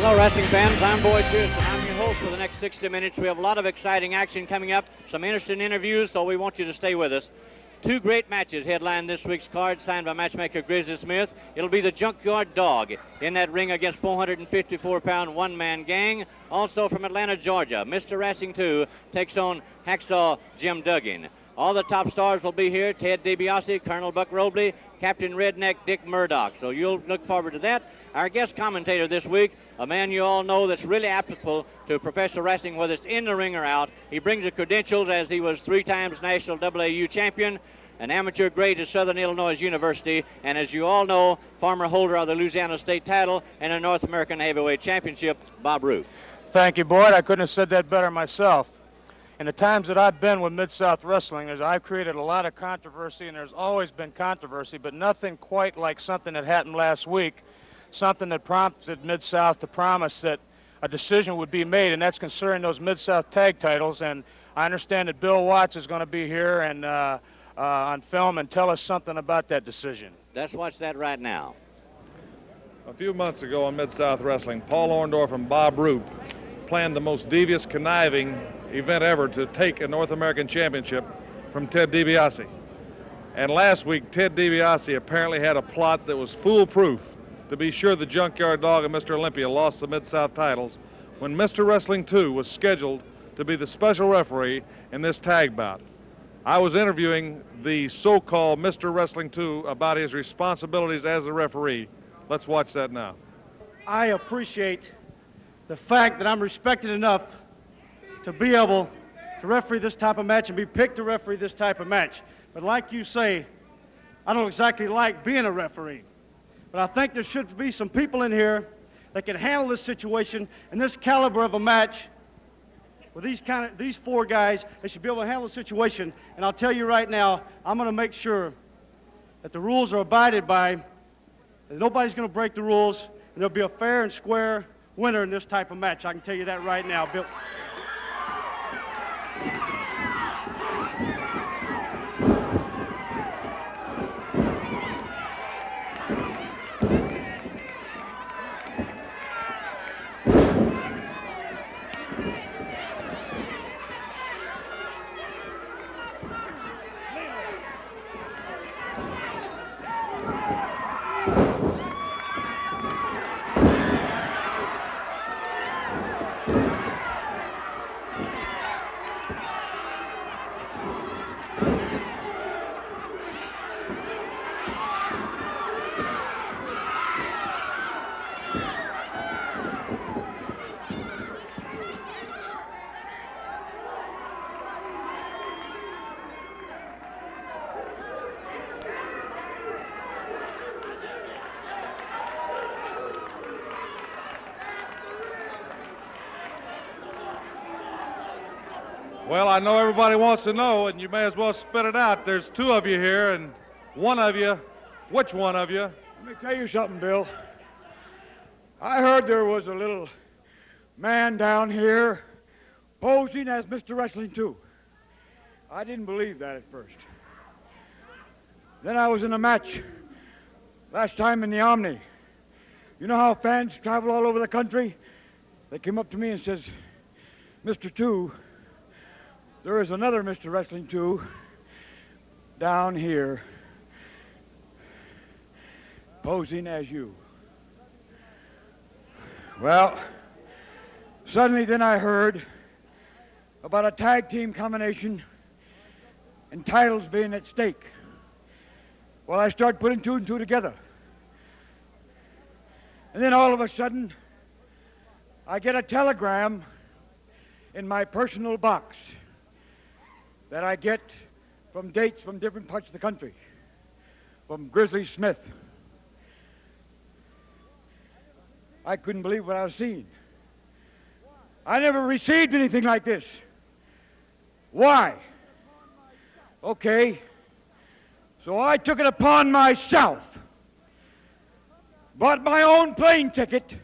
Hello, wrestling fans. I'm Boyd Pierce, and I'm your host for the next 60 minutes. We have a lot of exciting action coming up, some interesting interviews, so we want you to stay with us. Two great matches headline this week's card, signed by matchmaker Grizzly Smith. It'll be the Junkyard Dog in that ring against 454-pound one-man gang. Also from Atlanta, Georgia, Mr. Wrestling 2 takes on Hacksaw Jim Duggan. All the top stars will be here: Ted DiBiase, Colonel Buck Robley, Captain Redneck Dick Murdoch. So you'll look forward to that. Our guest commentator this week, a man you all know that's really applicable to professional wrestling, whether it's in the ring or out. He brings the credentials as he was 3 times national AAU champion, an amateur great at Southern Illinois University, and as you all know, former holder of the Louisiana State title and a North American Heavyweight Championship, Bob Roode. Thank you, Boyd. I couldn't have said that better myself. In the times that I've been with Mid-South Wrestling, I've created a lot of controversy, and there's always been controversy, but nothing quite like something that happened last week, something that prompted Mid-South to promise that a decision would be made, and that's concerning those Mid-South tag titles. And I understand that Bill Watts is going to be here and on film and tell us something about that decision. Let's watch that right now. A few months ago on Mid-South Wrestling, Paul Orndorff and Bob Roode planned the most devious, conniving event ever to take a North American championship from Ted DiBiase. And last week, Ted DiBiase apparently had a plot that was foolproof to be sure the Junkyard Dog and Mr. Olympia lost the Mid-South titles when Mr. Wrestling 2 was scheduled to be the special referee in this tag bout. I was interviewing the so-called Mr. Wrestling 2 about his responsibilities as a referee. Let's watch that now. I appreciate the fact that I'm respected enough to be able to referee this type of match and be picked to referee this type of match. But like you say, I don't exactly like being a referee. But I think there should be some people in here that can handle this situation and this caliber of a match with these 4 guys. They should be able to handle the situation. And I'll tell you right now, I'm going to make sure that the rules are abided by, that nobody's going to break the rules, and there'll be a fair and square winner in this type of match. I can tell you that right now, Bill. Well, I know everybody wants to know, and you may as well spit it out. There's 2 of you here, and one of you, which one of you? Let me tell you something, Bill. I heard there was a little man down here posing as Mr. Wrestling 2. I didn't believe that at first. Then I was in a match last time in the Omni. You know how fans travel all over the country? They came up to me and says, Mr. 2, there is another Mr. Wrestling 2 down here posing as you. Well, suddenly then I heard about a tag team combination and titles being at stake. Well, I started putting 2 and 2 together. And then all of a sudden, I get a telegram in my personal box that I get from dates from different parts of the country, from Grizzly Smith. I couldn't believe what I was seeing. I never received anything like this. Why? Okay, so I took it upon myself, bought my own plane ticket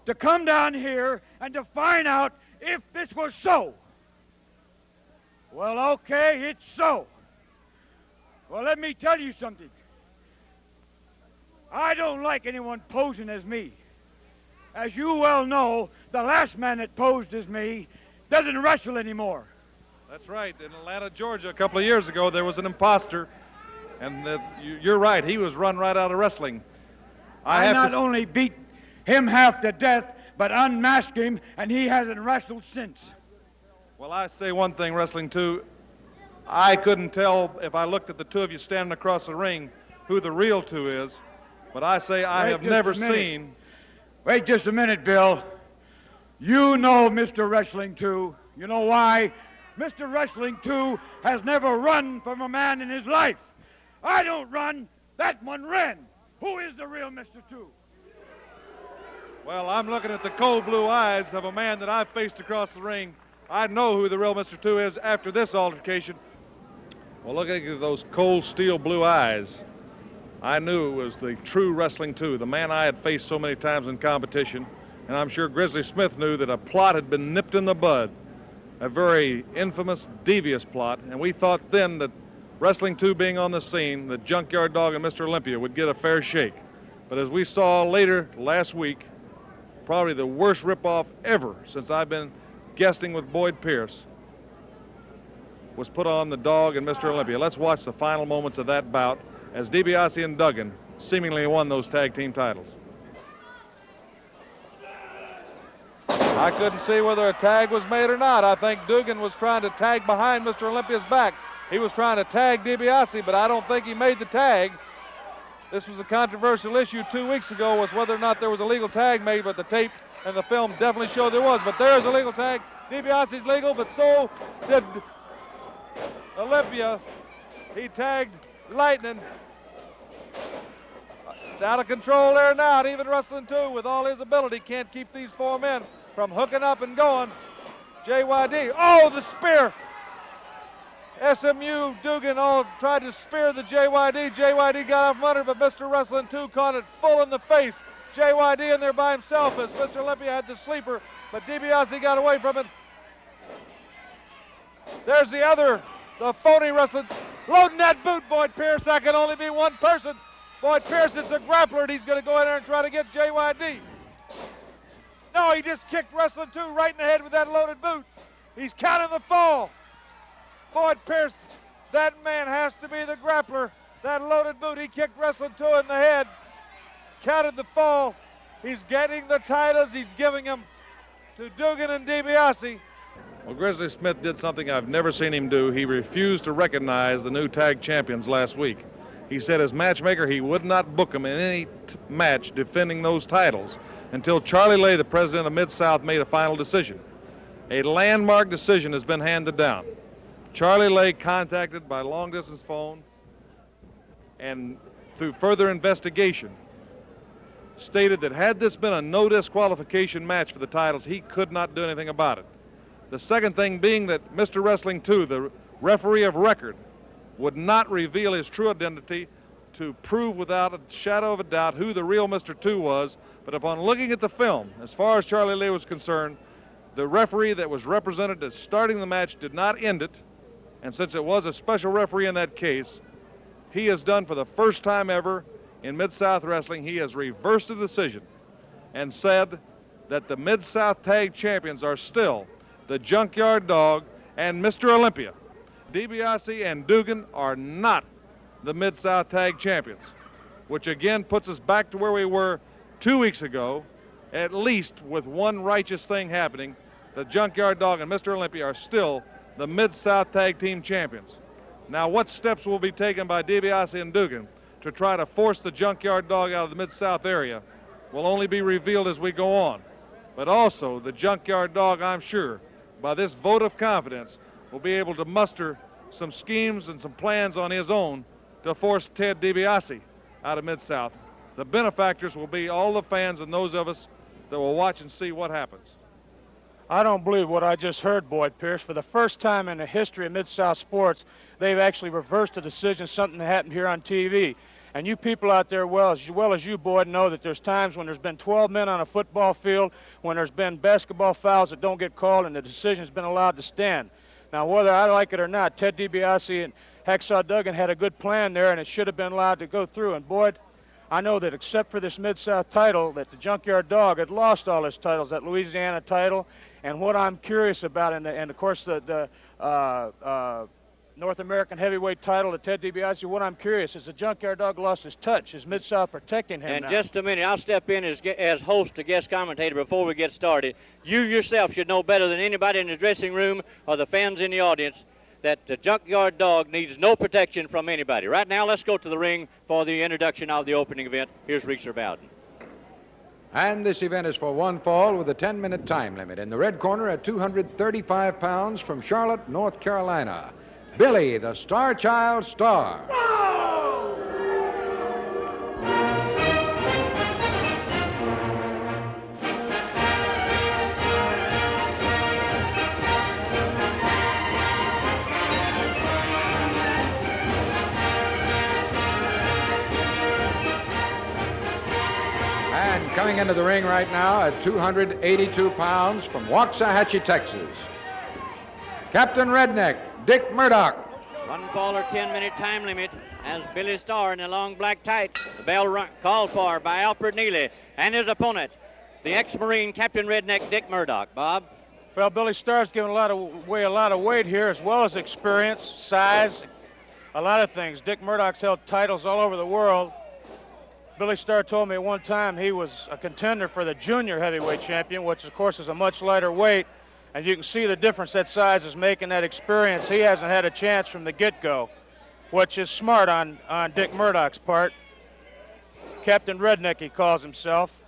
to come down here and to find out if this was so. Well, okay, it's so. Well, let me tell you something. I don't like anyone posing as me. As you well know, the last man that posed as me doesn't wrestle anymore. That's right. In Atlanta, Georgia, a couple of years ago, there was an imposter, and you're right. He was run right out of wrestling. I not only beat him half to death, but unmasked him, and he hasn't wrestled since. Well, I say one thing, Wrestling 2. I couldn't tell if I looked at the two of you standing across the ring who the real two is, but I say I have never seen. Wait just a minute, Bill. You know Mr. Wrestling 2. You know why? Mr. Wrestling 2 has never run from a man in his life. I don't run. That one ran. Who is the real Mr. 2? Well, I'm looking at the cold blue eyes of a man that I've faced across the ring. I know who the real Mr. 2 is after this altercation. Well, looking at those cold steel blue eyes, I knew it was the true Wrestling 2, the man I had faced so many times in competition. And I'm sure Grizzly Smith knew that a plot had been nipped in the bud, a very infamous, devious plot. And we thought then that Wrestling 2 being on the scene, that Junkyard Dog and Mr. Olympia would get a fair shake. But as we saw later last week, probably the worst ripoff ever since I've been guesting with Boyd Pierce was put on the Dog and Mr. Olympia. Let's watch the final moments of that bout as DiBiase and Duggan seemingly won those tag team titles. I couldn't see whether a tag was made or not. I think Duggan was trying to tag behind Mr. Olympia's back. He was trying to tag DiBiase, but I don't think he made the tag. This was a controversial issue 2 weeks ago, was whether or not there was a legal tag made, but the tape and the film definitely showed there was. But there is a legal tag. DiBiase's legal, but so did Olympia. He tagged Lightning. It's out of control there now. And even Wrestling 2, with all his ability, can't keep these four men from hooking up and going. JYD, oh, the spear. SMU, Duggan all tried to spear the JYD. JYD got off under, but Mr. Wrestling 2 caught it full in the face. JYD in there by himself as Mr. Olympia had the sleeper, but DiBiase got away from it. There's the phony Wrestling. Loading that boot, Boyd Pierce. That can only be one person. Boyd Pierce is a grappler, and he's going to go in there and try to get JYD. No, he just kicked Wrestling 2 right in the head with that loaded boot. He's counting the fall. Boyd Pierce, that man has to be the grappler. That loaded boot, he kicked Wrestling 2 in the head, counted the fall. He's getting the titles. He's giving them to Duggan and DiBiase. Well, Grizzly Smith did something I've never seen him do. He refused to recognize the new tag champions last week. He said as matchmaker he would not book them in any match defending those titles until Charlie Lay, the president of Mid-South, made a final decision. A landmark decision has been handed down. Charlie Lay, contacted by long-distance phone and through further investigation, stated that had this been a no disqualification match for the titles, he could not do anything about it. The second thing being that Mr. Wrestling 2, the referee of record, would not reveal his true identity to prove without a shadow of a doubt who the real Mr. 2 was. But upon looking at the film, as far as Charlie Lay was concerned, the referee that was represented as starting the match did not end it. And since it was a special referee in that case, he has done for the first time ever in Mid-South Wrestling, he has reversed the decision and said that the Mid-South Tag Champions are still the Junkyard Dog and Mr. Olympia. DiBiase and Duggan are not the Mid-South Tag Champions, which again puts us back to where we were 2 weeks ago, at least with one righteous thing happening. The Junkyard Dog and Mr. Olympia are still the Mid-South Tag Team Champions. Now, what steps will be taken by DiBiase and Duggan to try to force the Junkyard Dog out of the Mid-South area will only be revealed as we go on. But also, the Junkyard Dog, I'm sure, by this vote of confidence, will be able to muster some schemes and some plans on his own to force Ted DiBiase out of Mid-South. The benefactors will be all the fans and those of us that will watch and see what happens. I don't believe what I just heard, Boyd Pierce. For the first time in the history of Mid-South sports, they've actually reversed a decision, something that happened here on TV. And you people out there, as well as you, Boyd, know that there's times when there's been 12 men on a football field, when there's been basketball fouls that don't get called, and the decision's been allowed to stand. Now, whether I like it or not, Ted DiBiase and Hacksaw Duggan had a good plan there, and it should have been allowed to go through. And Boyd, I know that except for this Mid-South title, that the Junkyard Dog had lost all his titles, that Louisiana title. And what I'm curious about, and of course the North American heavyweight title to Ted DiBiase, what I'm curious is the Junkyard Dog lost his touch. Is Mid-South protecting him now? Just a minute, I'll step in as host to guest commentator before we get started. You yourself should know better than anybody in the dressing room or the fans in the audience that the Junkyard Dog needs no protection from anybody. Right now, let's go to the ring for the introduction of the opening event. Here's Reeser Bowden. And this event is for one fall with a 10-minute time limit. In the red corner at 235 pounds from Charlotte, North Carolina, Billy the Star Child Starr. And coming into the ring right now at 282 pounds from Waxahachie, Texas, Captain Redneck, Dick Murdoch. One fall or 10-minute time limit as Billy Starr in the long black tights. The bell called for by Alfred Neely and his opponent, the ex-Marine Captain Redneck, Dick Murdoch. Bob? Well, Billy Starr's given a lot of weight here, as well as experience, size, a lot of things. Dick Murdoch's held titles all over the world. Billy Starr told me at one time he was a contender for the junior heavyweight champion, which of course is a much lighter weight. And you can see the difference that size is making, that experience. He hasn't had a chance from the get-go, which is smart on Dick Murdoch's part. Captain Redneck, he calls himself.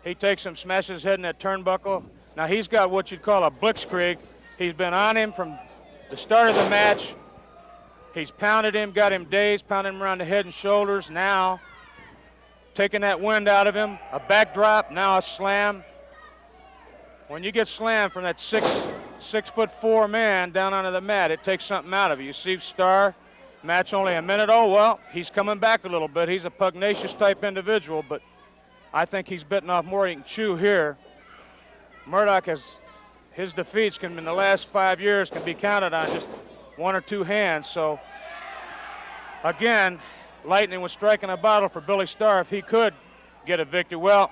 He takes him, smashes his head in that turnbuckle. Now he's got what you'd call a blitzkrieg. He's been on him from the start of the match. He's pounded him, got him dazed, pounded him around the head and shoulders. Now taking that wind out of him, a backdrop, now a slam. When you get slammed from that 6'4" man down onto the mat, it takes something out of you. You see Starr, match only a minute. Oh, well, he's coming back a little bit. He's a pugnacious type individual, but I think he's bitten off more he can chew here. Murdoch has, his defeats in the last 5 years can be counted on just one or two hands. So, again, lightning was striking a bottle for Billy Starr if he could get a victory. Well,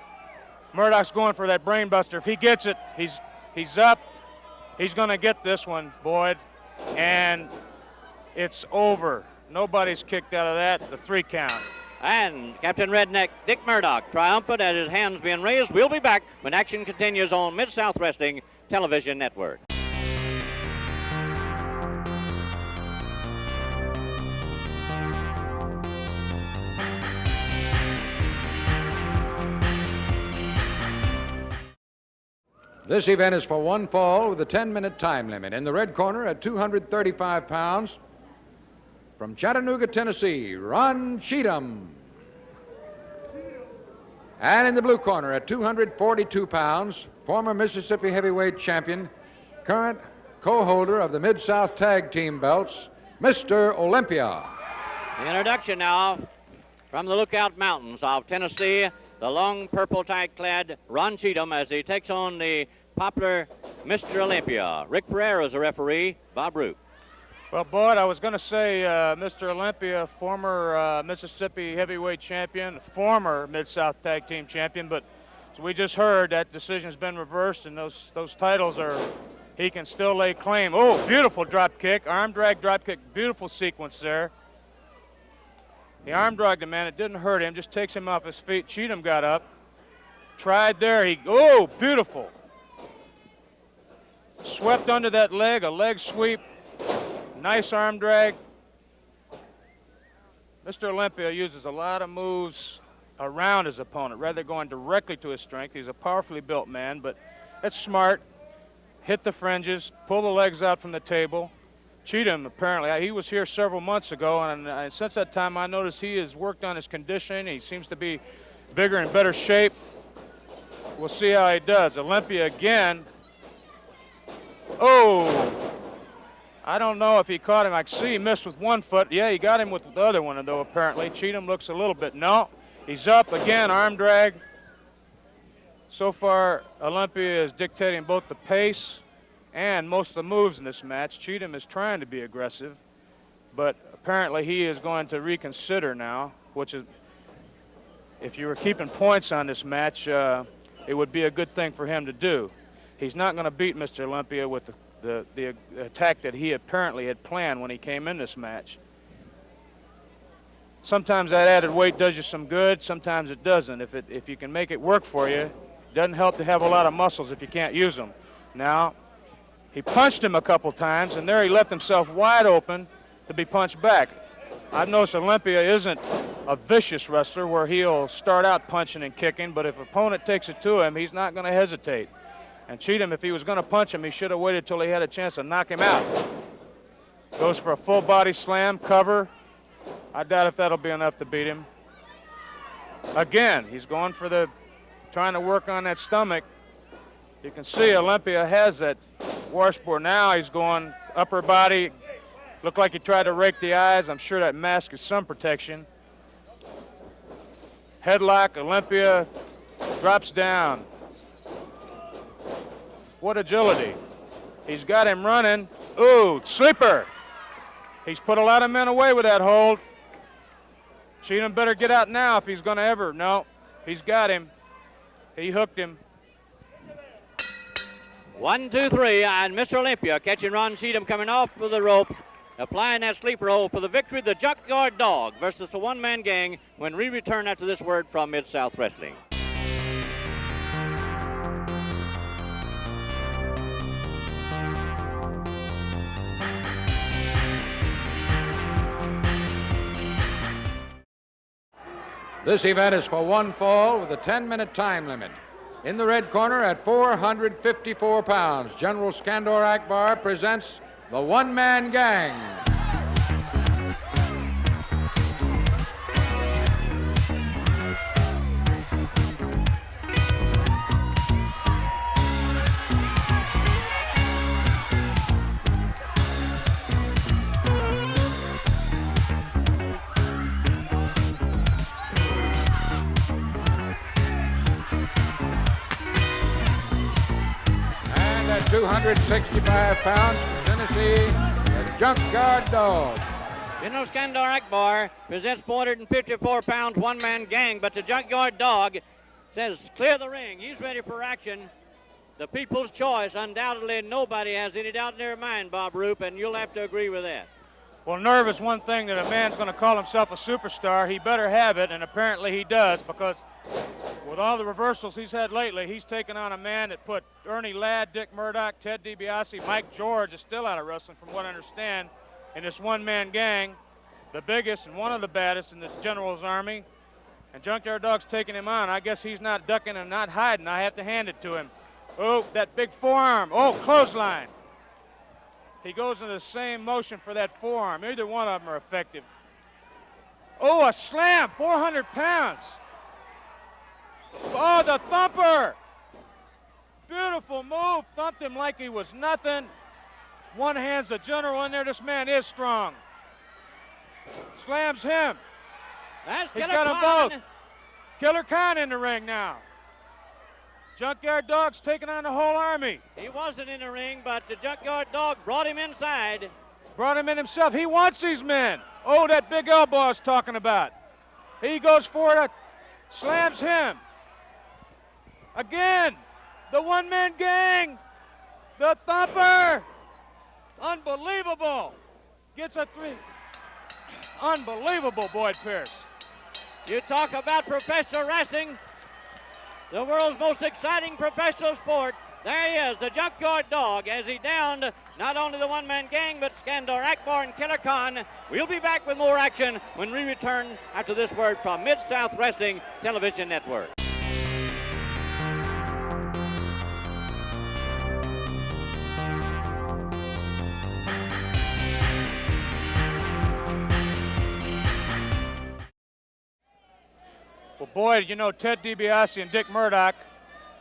Murdoch's going for that brain buster. If he gets it, he's up. He's going to get this one, Boyd, and it's over. Nobody's kicked out of that. The 3 count. And Captain Redneck, Dick Murdoch, triumphant as his hands being raised. We'll be back when action continues on Mid-South Wrestling Television Network. This event is for one fall with a 10-minute time limit. In the red corner at 235 pounds from Chattanooga, Tennessee, Ron Cheatham. And in the blue corner at 242 pounds, former Mississippi heavyweight champion, current co-holder of the Mid-South Tag Team belts, Mr. Olympia. The introduction now from the Lookout Mountains of Tennessee, the long purple tight-clad Ron Cheatham as he takes on the popular Mr. Olympia. Rick Pereira is the referee, Bob Root. Well, Boyd, I was going to say Mr. Olympia, former Mississippi heavyweight champion, former Mid-South Tag Team champion, but as we just heard, that decision's been reversed, and those titles are, he can still lay claim. Oh, beautiful drop kick, arm drag drop kick, beautiful sequence there. The arm drag the man, it didn't hurt him, just takes him off his feet. Cheatham got up, tried there, oh, beautiful. Swept under that leg, a leg sweep, nice arm drag. Mr. Olympia uses a lot of moves around his opponent, rather than going directly to his strength. He's a powerfully built man, but that's smart. Hit the fringes, pull the legs out from the table. Cheatham, apparently, he was here several months ago, and since that time I noticed he has worked on his conditioning. He seems to be bigger and better shape. We'll see how he does. Olympia again. Oh, I don't know if he caught him. I see he missed with one foot. Yeah, he got him with the other one, though, apparently. Cheatham looks a little bit. No, he's up again, arm drag. So far, Olympia is dictating both the pace and most of the moves in this match. Cheatham is trying to be aggressive, but apparently he is going to reconsider now, which is if you were keeping points on this match, it would be a good thing for him to do. He's not going to beat Mr. Olympia with the attack that he apparently had planned when he came in this match. Sometimes that added weight does you some good, sometimes it doesn't. If you can make it work for you, it doesn't help to have a lot of muscles if you can't use them. Now, he punched him a couple times, and there he left himself wide open to be punched back. I've noticed Olympia isn't a vicious wrestler where he'll start out punching and kicking, but if an opponent takes it to him, he's not going to hesitate. And Cheatham, if he was going to punch him, he should have waited till he had a chance to knock him out. Goes for a full body slam, cover. I doubt if that'll be enough to beat him. Again, he's going for trying to work on that stomach. You can see Olympia has that washboard. Now he's going upper body. Looked like he tried to rake the eyes. I'm sure that mask is some protection. Headlock, Olympia drops down. What agility. He's got him running. Ooh, sleeper. He's put a lot of men away with that hold. Cheatham better get out now if he's going to ever. No, he's got him. He hooked him. 1, 2, 3, and Mr. Olympia catching Ron Cheatham coming off of the ropes, applying that sleeper hold for the victory. The Junkyard Dog versus the one-man gang when we return after this word from Mid-South Wrestling. This event is for one fall with a 10-minute time limit. In the red corner at 454 pounds, General Skandor Akbar presents the one-man gang. At 265 pounds from Tennessee, the Junkyard Dog. General Skandor Akbar presents 454 pounds one-man gang, but the Junkyard Dog says clear the ring. He's ready for action. The people's choice, undoubtedly nobody has any doubt in their mind, Bob Roop, and you'll have to agree with that. Well, nerve is one thing that a man's going to call himself a superstar. He better have it, and apparently he does, because with all the reversals he's had lately, he's taken on a man that put Ernie Ladd, Dick Murdoch, Ted DiBiase, Mike George is still out of wrestling from what I understand in this one-man gang, the biggest and one of the baddest in the General's Army. And Junkyard Dog's taking him on. I guess he's not ducking and not hiding. I have to hand it to him. Oh, that big forearm. Oh, clothesline. He goes in the same motion for that forearm. Either one of them are effective. Oh, a slam, 400 pounds. Oh, the thumper. Beautiful move. Thumped him like he was nothing. One hand's the General in there. This man is strong. Slams him. That's He's Killer got them Khan. both. Killer Khan in the ring now. Junkyard Dog's taking on the whole army. He wasn't in the ring, but the Junkyard Dog brought him inside. Brought him in himself. He wants these men. Oh, that big elbow I was talking about. He goes for it, slams him. Again, the one-man gang, the thumper. Unbelievable. Gets a 3. Unbelievable, Boyd Pierce. You talk about professional wrestling, the world's most exciting professional sport. There he is, the Junkyard Dog, as he downed not only the one-man gang, but Skandor Akbar and Killer Khan. We'll be back with more action when we return after this word from Mid-South Wrestling Television Network. Well, Boyd, you know, Ted DiBiase and Dick Murdoch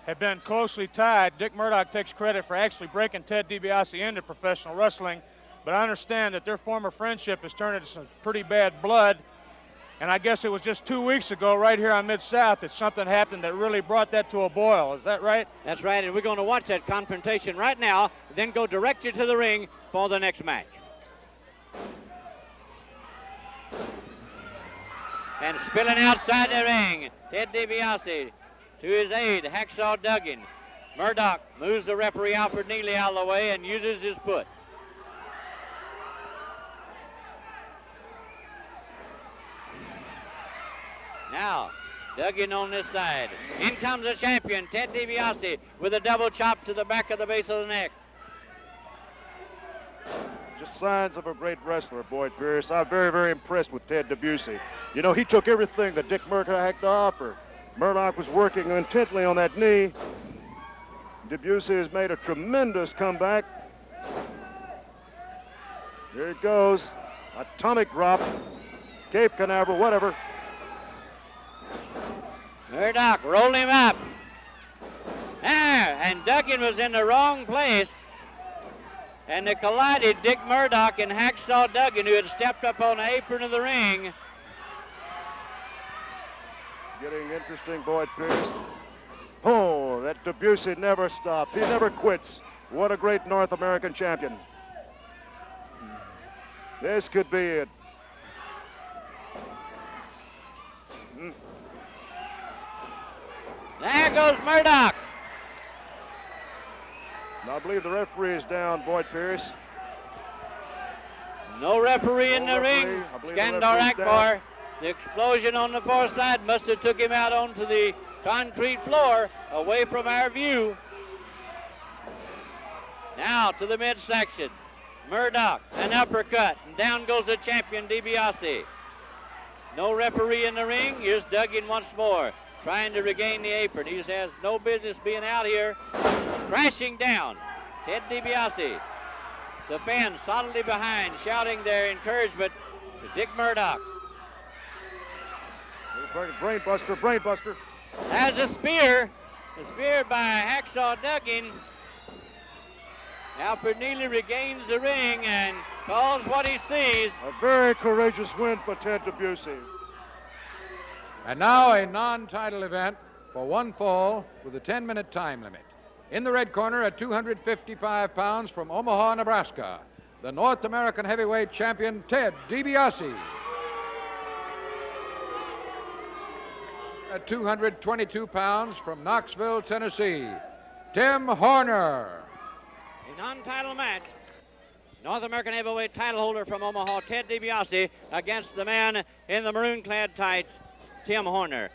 have been closely tied. Dick Murdoch takes credit for actually breaking Ted DiBiase into professional wrestling, but I understand that their former friendship has turned into some pretty bad blood, and I guess it was just 2 weeks ago right here on Mid-South that something happened that really brought that to a boil. Is that right? That's right, and we're going to watch that confrontation right now, then go directly to the ring for the next match. And spilling outside the ring, Ted DiBiase to his aide, Hacksaw Duggan. Murdoch moves the referee Alfred Neely out of the way and uses his foot. Now, Duggan on this side. In comes the champion, Ted DiBiase, with a double chop to the back of the base of the neck. Just signs of a great wrestler, Boyd Pierce. I'm very, very impressed with Ted DiBiase. You know, he took everything that Dick Murdoch had to offer. Murdoch was working intently on that knee. DiBiase has made a tremendous comeback. Here it goes. Atomic drop. Cape Canaveral, whatever. Murdoch rolled him up. There, and Duggan was in the wrong place. And they collided, Dick Murdoch and Hacksaw Duggan, who had stepped up on the apron of the ring. Getting interesting, Boyd Pierce. Oh, that DiBiase never stops. He never quits. What a great North American champion. This could be it. There goes Murdoch. I believe the referee is down, Boyd Pierce. No referee in the ring. I believe the Skandar referee's Akbar. down. The explosion on the far side must have took him out onto the concrete floor, away from our view. Now to the midsection. Murdoch, an uppercut, and down goes the champion, DiBiase. No referee in the ring. Here's Duggan once more, trying to regain the apron. He has no business being out here. Crashing down, Ted DiBiase. The fans solidly behind, shouting their encouragement to Dick Murdoch. Brainbuster, brainbuster. Has a spear by Hacksaw Duggan. Alfred Neely regains the ring and calls what he sees. A very courageous win for Ted DiBiase. And now a non-title event for one fall with a 10-minute time limit. In the red corner at 255 pounds from Omaha, Nebraska, the North American heavyweight champion, Ted DiBiase. At 222 pounds from Knoxville, Tennessee, Tim Horner. A non-title match. North American heavyweight title holder from Omaha, Ted DiBiase, against the man in the maroon-clad tights, Tim Horner.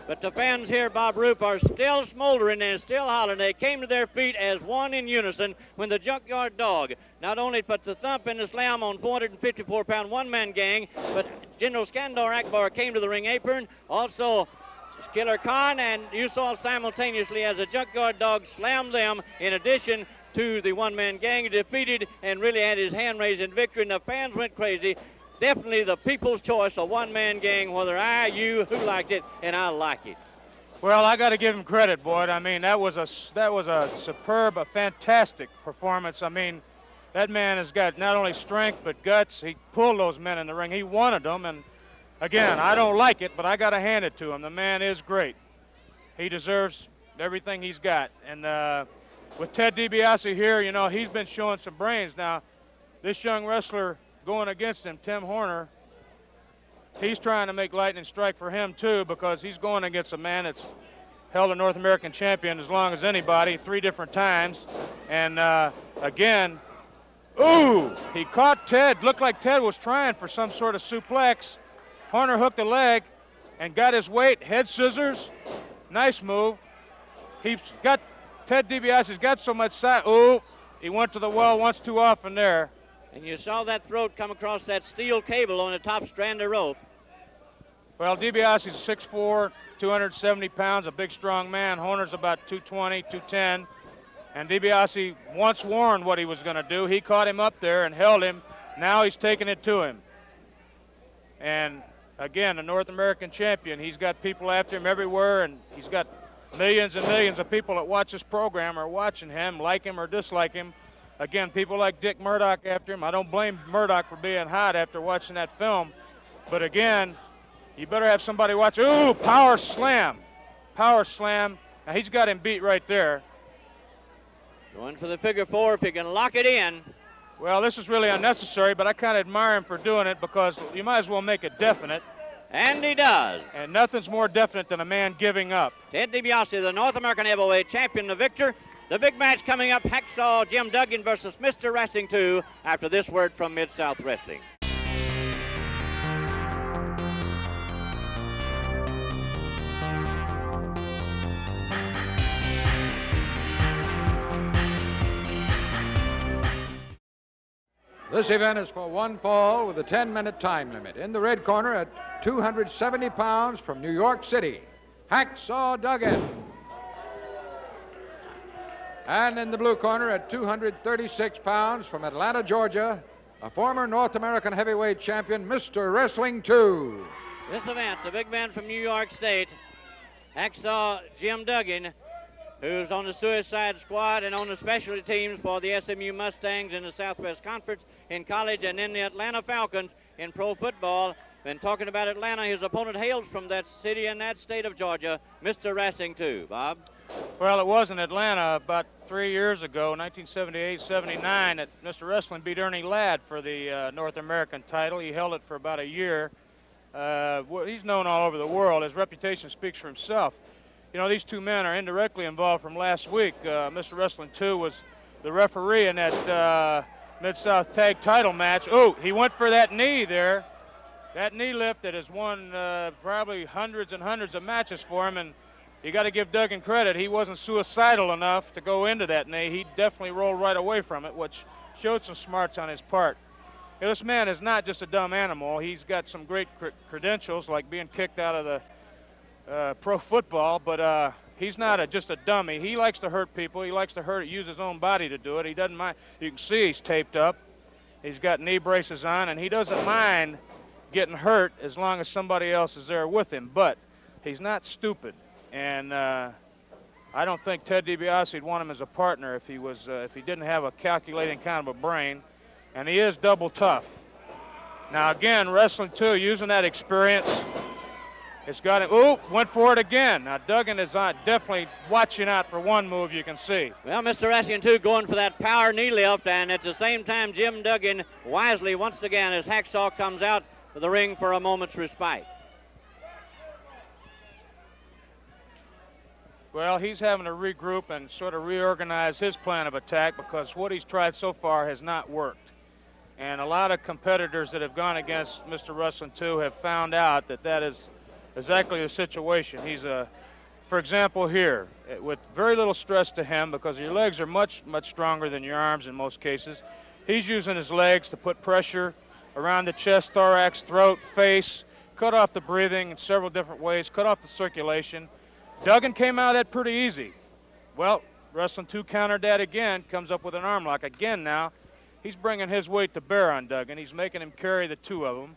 But the fans here, Bob Roop, are still smoldering and still hollering. They came to their feet as one in unison when the Junkyard Dog not only put the thump and the slam on 454-pound one-man gang, but General Skandar Akbar came to the ring apron. Also, Killer Khan, and you saw simultaneously as the Junkyard Dog slammed them in addition to the one-man gang, defeated and really had his hand raised in victory, and the fans went crazy. Definitely the people's choice, a one-man gang, whether I, you, who likes it, and I like it. Well, I got to give him credit, Boyd. I mean, that was a superb, a fantastic performance. I mean, that man has got not only strength but guts. He pulled those men in the ring. He wanted them, and again, I don't like it, but I got to hand it to him. The man is great. He deserves everything he's got. And with Ted DiBiase here, you know, he's been showing some brains. Now, this young wrestler going against him, Tim Horner, he's trying to make lightning strike for him too, because he's going against a man that's held a North American champion as long as anybody, 3 different times. And again, ooh, he caught Ted. Looked like Ted was trying for some sort of suplex. Horner hooked the leg and got his weight, head scissors. Nice move. He's got, Ted DiBiase's got so much size. Ooh, he went to the well once too often there. And you saw that throat come across that steel cable on the top strand of rope. Well, DiBiase's 6'4", 270 pounds, a big, strong man. Horner's about 220, 210. And DiBiase once warned what he was going to do. He caught him up there and held him. Now he's taking it to him. And again, a North American champion. He's got people after him everywhere, and he's got millions and millions of people that watch this program are watching him, like him or dislike him. Again, people like Dick Murdoch after him. I don't blame Murdoch for being hot after watching that film. But again, you better have somebody watch. Ooh, power slam. Power slam. Now he's got him beat right there. Going for the figure 4 if he can lock it in. Well, this is really unnecessary, but I kind of admire him for doing it, because you might as well make it definite. And he does. And nothing's more definite than a man giving up. Ted DiBiase, the North American heavyweight champion, the victor. The big match coming up, Hacksaw Jim Duggan versus Mr. Wrestling 2, after this word from Mid-South Wrestling. This event is for one fall with a 10-minute time limit. In the red corner at 270 pounds from New York City, Hacksaw Duggan. And in the blue corner at 236 pounds from Atlanta, Georgia, a former North American heavyweight champion, Mr. Wrestling 2. This event, the big man from New York State, Hacksaw Jim Duggan, who's on the Suicide Squad and on the specialty teams for the SMU Mustangs in the Southwest Conference in college, and in the Atlanta Falcons in pro football. Been talking about Atlanta. His opponent hails from that city and that state of Georgia, Mr. Wrestling 2. Bob? Well, it was in Atlanta about 3 years ago, 1978-79, that Mr. Wrestling beat Ernie Ladd for the North American title. He held it for about a year. He's known all over the world. His reputation speaks for himself. You know, these two men are indirectly involved from last week. Mr. Wrestling 2 was the referee in that Mid-South Tag title match. Oh, he went for that knee there. That knee lift that has won probably hundreds and hundreds of matches for him, and you got to give Duggan credit. He wasn't suicidal enough to go into that knee. He definitely rolled right away from it, which showed some smarts on his part. You know, this man is not just a dumb animal. He's got some great credentials, like being kicked out of the pro football, but he's not just a dummy. He likes to hurt people. He likes to use his own body to do it. He doesn't mind. You can see he's taped up. He's got knee braces on, and he doesn't mind getting hurt as long as somebody else is there with him. But he's not stupid, and I don't think Ted DiBiase would want him as a partner if he didn't have a calculating kind of a brain. And he is double tough. Now again, Wrestling 2 using that experience. It's got it. Ooh, went for it again. Now Duggan is definitely watching out for one move, you can see. Well, Mr. Wrestling 2 going for that power knee lift, and at the same time, Jim Duggan wisely once again as Hacksaw comes out of the ring for a moment's respite. Well, he's having to regroup and sort of reorganize his plan of attack, because what he's tried so far has not worked. And a lot of competitors that have gone against Mr. Wrestling 2 have found out that that is exactly the situation. He's for example here, with very little stress to him, because your legs are much, much stronger than your arms in most cases. He's using his legs to put pressure around the chest, thorax, throat, face, cut off the breathing in several different ways, cut off the circulation. Duggan came out of that pretty easy. Well, Wrestling 2 countered that again, comes up with an arm lock. Again now, he's bringing his weight to bear on Duggan. He's making him carry the two of them.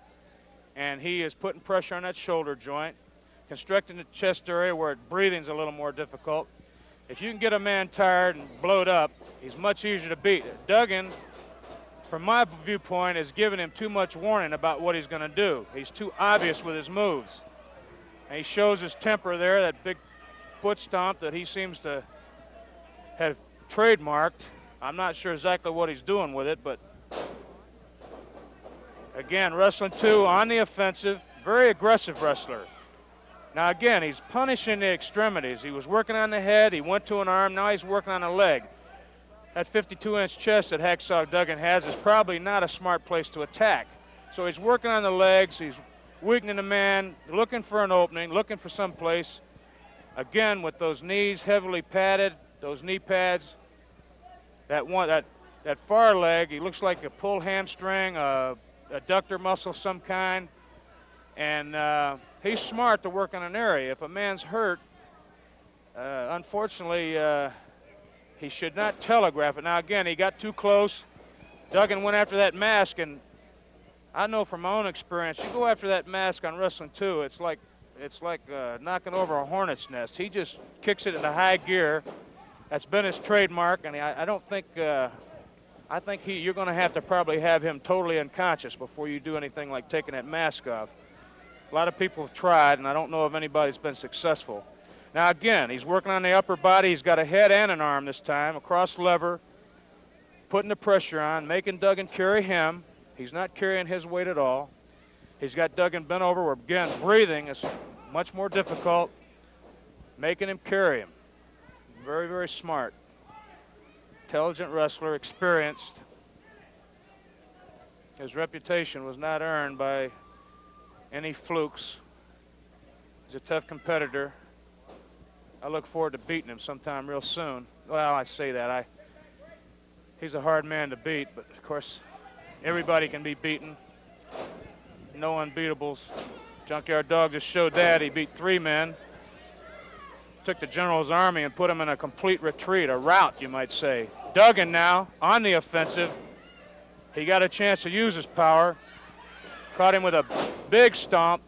And he is putting pressure on that shoulder joint, constricting the chest area where breathing's a little more difficult. If you can get a man tired and blowed up, he's much easier to beat. Duggan, from my viewpoint, is giving him too much warning about what he's going to do. He's too obvious with his moves. And he shows his temper there, that big foot stomp that he seems to have trademarked. I'm not sure exactly what he's doing with it, but again, Wrestling 2 on the offensive, very aggressive wrestler. Now again, he's punishing the extremities. He was working on the head, he went to an arm, now he's working on a leg. That 52-inch chest that Hacksaw Duggan has is probably not a smart place to attack. So he's working on the legs, he's weakening the man, looking for an opening, looking for some place. Again, with those knees heavily padded, those knee pads, that far leg, he looks like a pulled hamstring, a adductor muscle of some kind. And he's smart to work on an area. If a man's hurt, unfortunately, he should not telegraph it. Now again, he got too close. Duggan went after that mask, and I know from my own experience, you go after that mask on Wrestling 2, it's like knocking over a hornet's nest. He just kicks it into high gear. That's been his trademark, and I don't think, I think you're going to have to probably have him totally unconscious before you do anything like taking that mask off. A lot of people have tried, and I don't know if anybody's been successful. Now again, he's working on the upper body. He's got a head and an arm this time, a cross lever, putting the pressure on, making Duggan carry him. He's not carrying his weight at all. He's got Duggan bent over, where again, breathing is much more difficult, making him carry him. Very, very smart. Intelligent wrestler, experienced. His reputation was not earned by any flukes. He's a tough competitor. I look forward to beating him sometime real soon. Well, I say that. He's a hard man to beat, but of course, everybody can be beaten. No unbeatables. Junkyard Dog just showed that. He beat 3 men. Took the General's army and put him in a complete retreat, a rout, you might say. Duggan now on the offensive. He got a chance to use his power. Caught him with a big stomp.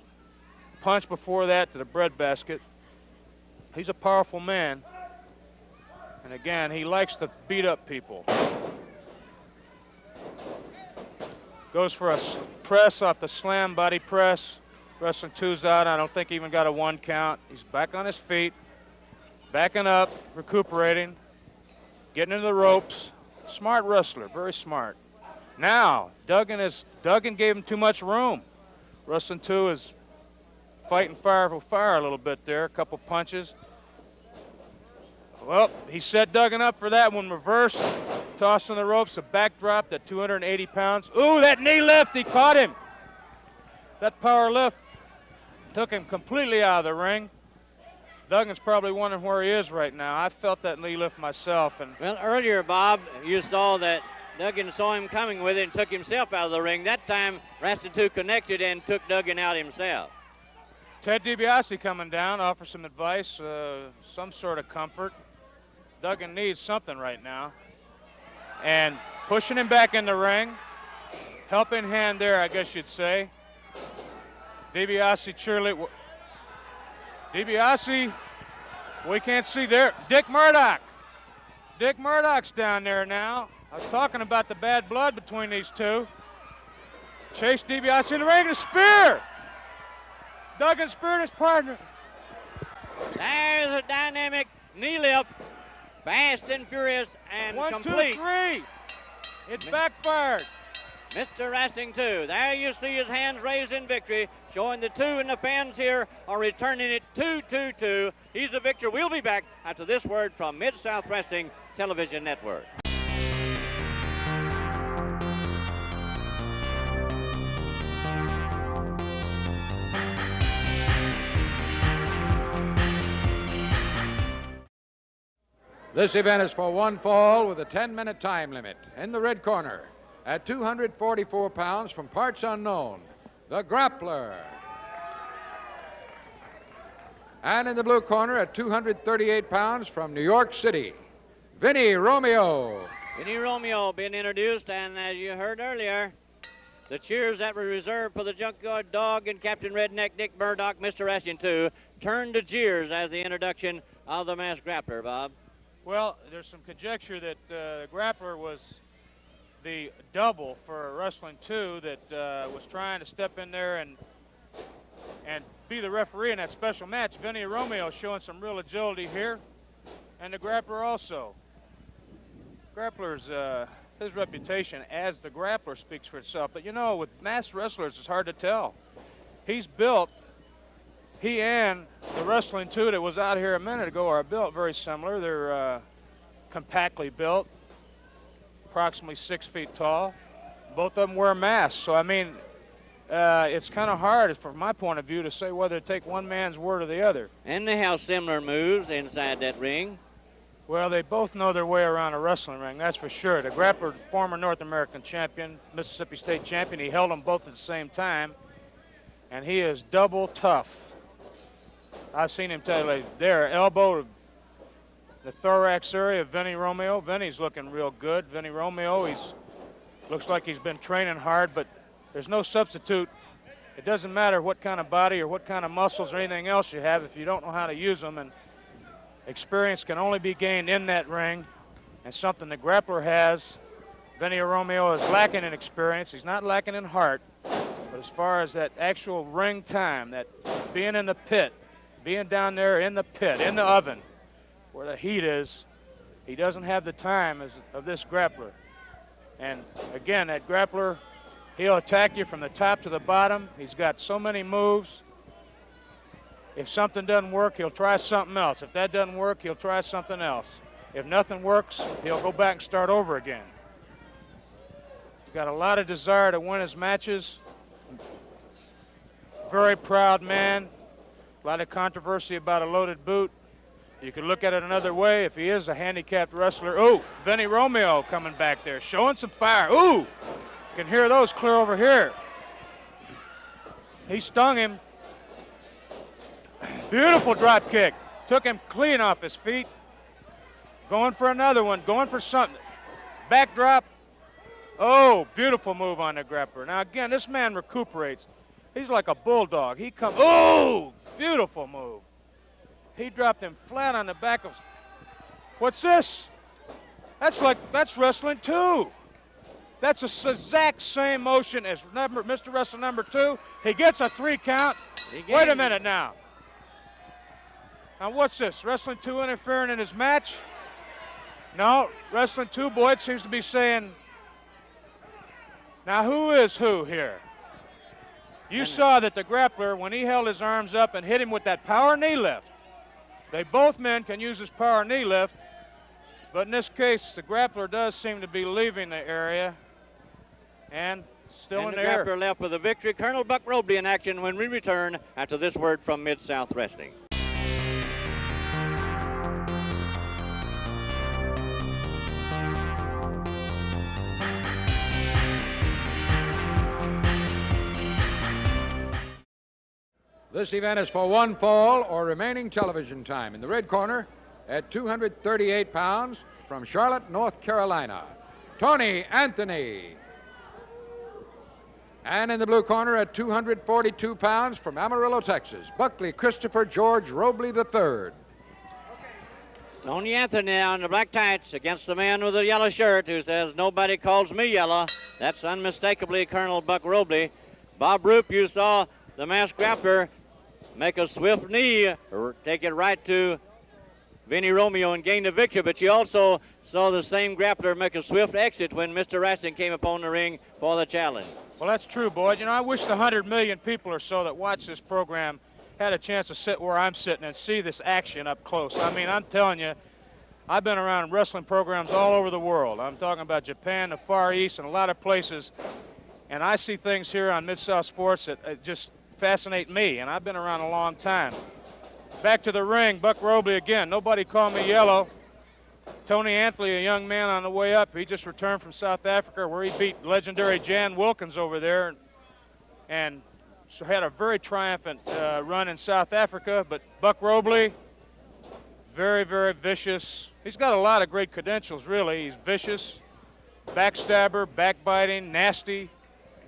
Punch before that to the breadbasket. He's a powerful man. And again, he likes to beat up people. Goes for a press off the slam body press. Wrestling 2's out. I don't think he even got a 1 count. He's back on his feet. Backing up, recuperating. Getting into the ropes. Smart wrestler, very smart. Now, Duggan gave him too much room. Wrestling 2 is fighting fire for fire a little bit there. A couple punches. Well, he set Duggan up for that one. Reversed. Tossed on the ropes. A backdrop at 280 pounds. Ooh, that knee lift. He caught him. That power lift took him completely out of the ring. Duggan's probably wondering where he is right now. I felt that knee lift myself. And well, earlier, Bob, you saw that Duggan saw him coming with it and took himself out of the ring. That time, Wrestling 2 connected and took Duggan out himself. Ted DiBiase coming down, offers some advice, some sort of comfort. Duggan needs something right now. And pushing him back in the ring. Helping hand there, I guess you'd say. DiBiase cheerleader. DiBiase, we can't see there. Dick Murdoch. Dick Murdoch's down there now. I was talking about the bad blood between these two. Chase DiBiase in the ring, a spear. Duggan speared his partner. There's a dynamic knee lift. Fast and furious and 1, complete. 2, 3. It backfired. Mr. Wrestling 2. There you see his hands raised in victory, showing the 2 and the fans here are returning it 2-2-2. He's the victor. We'll be back after this word from Mid-South Wrestling Television Network. This event is for 1 fall with a 10-minute time limit. In the red corner, at 244 pounds from parts unknown, the Grappler. And in the blue corner, at 238 pounds from New York City, Vinnie Romeo. Vinnie Romeo being introduced, and as you heard earlier, the cheers that were reserved for the Junkyard Dog and Captain Redneck Dick Murdoch, Mr. Wrestling 2, turned to jeers as the introduction of the masked grappler, Bob. Well, there's some conjecture that Grappler was the double for Wrestling 2 that was trying to step in there and be the referee in that special match. Vinnie Romeo showing some real agility here, and the Grappler also. Grappler's, his reputation as the Grappler speaks for itself, but you know, with masked wrestlers, it's hard to tell. He's built, he and the Wrestling 2 that was out here a minute ago are built very similar. They're compactly built, approximately 6 feet tall. Both of them wear masks, so I mean, it's kind of hard, from my point of view, to say whether to take one man's word or the other. And they have similar moves inside that ring. Well, they both know their way around a wrestling ring, that's for sure. The Grappler, former North American champion, Mississippi State champion, he held them both at the same time, and he is double tough. I've seen him tell you there, elbow to the thorax area of Vinnie Romeo. Vinnie's looking real good. Vinnie Romeo, looks like he's been training hard, but there's no substitute. It doesn't matter what kind of body or what kind of muscles or anything else you have if you don't know how to use them, and experience can only be gained in that ring, and something the Grappler has. Vinnie Romeo is lacking in experience. He's not lacking in heart, but as far as that actual ring time, that being in the pit, being down there in the pit, in the oven, where the heat is, he doesn't have the time of this Grappler. And again, that Grappler He'll attack you from the top to the bottom. He's got so many moves. If something doesn't work, he'll try something else. If that doesn't work, he'll try something else. If nothing works, he'll go back and start over again. He's got a lot of desire to win his matches. Very proud man. A lot of controversy about a loaded boot. You could look at it another way if he is a handicapped wrestler. Ooh, Vinnie Romeo coming back there, showing some fire. Ooh, can hear those clear over here. He stung him. Beautiful drop kick. Took him clean off his feet. Going for another one, going for something. Backdrop. Oh, beautiful move on the grappler. Now again, this man recuperates. He's like a bulldog. He comes, oh, beautiful move. He dropped him flat on the back of, what's this? That's wrestling too. That's the exact same motion as Mr. Wrestler number 2. He gets a 3 count. Wait a minute now. Now what's this? Wrestling 2 interfering in his match? No, Wrestling 2, Boyd seems to be saying, now who is who here? You saw that the grappler, when he held his arms up and hit him with that power knee lift, both men can use this power knee lift, but in this case, the grappler does seem to be leaving the area and still in the air. The grappler left with a victory. Colonel Buck Robley in action when we return after this word from Mid-South Wrestling. This event is for 1 fall or remaining television time. In the red corner, at 238 pounds, from Charlotte, North Carolina, Tony Anthony. And in the blue corner, at 242 pounds, from Amarillo, Texas, Buckley Christopher George Robley III. Tony Anthony now in the black tights against the man with the yellow shirt who says, nobody calls me yellow. That's unmistakably Colonel Buck Robley. Bob Roop, you saw the masked grappler make a swift knee, or take it right to Vinnie Romeo and gain the victory, but you also saw the same grappler make a swift exit when Mr. Wrestling came upon the ring for the challenge. Well, that's true, Boyd. You know, I wish the 100 million people or so that watch this program had a chance to sit where I'm sitting and see this action up close. I mean, I'm telling you, I've been around wrestling programs all over the world. I'm talking about Japan, the Far East, and a lot of places, and I see things here on Mid-South Sports that just fascinate me, and I've been around a long time. Back to the ring, Buck Robley again. Nobody called me yellow. Tony Anthony, a young man on the way up. He just returned from South Africa where he beat legendary Jan Wilkins over there and so had a very triumphant run in South Africa. But Buck Robley, very, very vicious. He's got a lot of great credentials, really. He's vicious, backstabber, backbiting, nasty,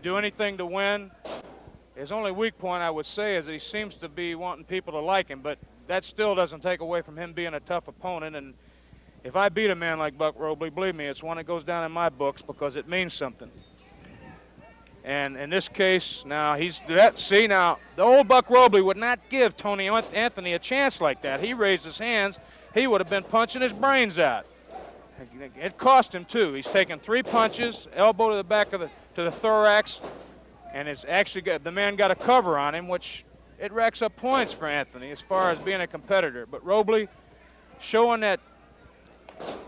do anything to win. His only weak point, I would say, is that he seems to be wanting people to like him, but that still doesn't take away from him being a tough opponent. And if I beat a man like Buck Robley, believe me, it's one that goes down in my books because it means something. And in this case, now now, the old Buck Robley would not give Tony Anthony a chance like that. He raised his hands. He would have been punching his brains out. It cost him, too. He's taken 3 punches, elbow to the back of to the thorax, and it's actually the man got a cover on him, which it racks up points for Anthony as far as being a competitor. But Robley showing that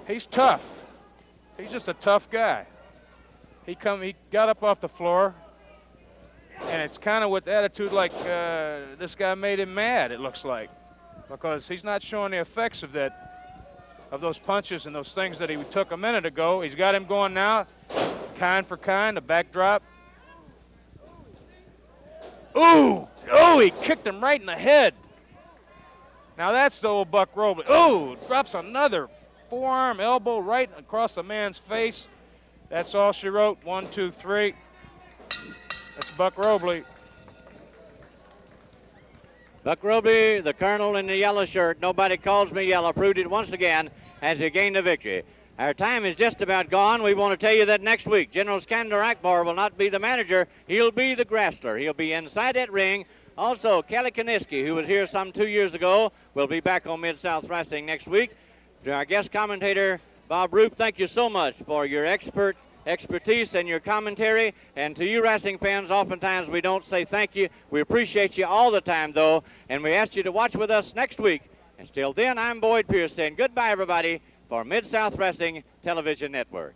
he's tough. He's just a tough guy. He got up off the floor, and it's kind of with attitude like this guy made him mad, it looks like, because he's not showing the effects of those punches and those things that he took a minute ago. He's got him going now, kind for kind, the backdrop. Ooh, oh, he kicked him right in the head. Now that's the old Buck Robley. Ooh, drops another forearm elbow right across the man's face. That's all she wrote. 1, 2, 3. That's Buck Robley. Buck Robley, the colonel in the yellow shirt, nobody calls me yellow, proved it once again as he gained the victory. Our time is just about gone. We want to tell you that next week, General Skandar Akbar will not be the manager. He'll be the wrestler. He'll be inside that ring. Also, Kelly Kaniski, who was here some 2 years ago, will be back on Mid-South Wrestling next week. To our guest commentator, Bob Roop, thank you so much for your expert expertise and your commentary. And to you wrestling fans, oftentimes we don't say thank you. We appreciate you all the time, though, and we ask you to watch with us next week. Until then, I'm Boyd Pierce saying goodbye, everybody, for Mid-South Wrestling Television Network.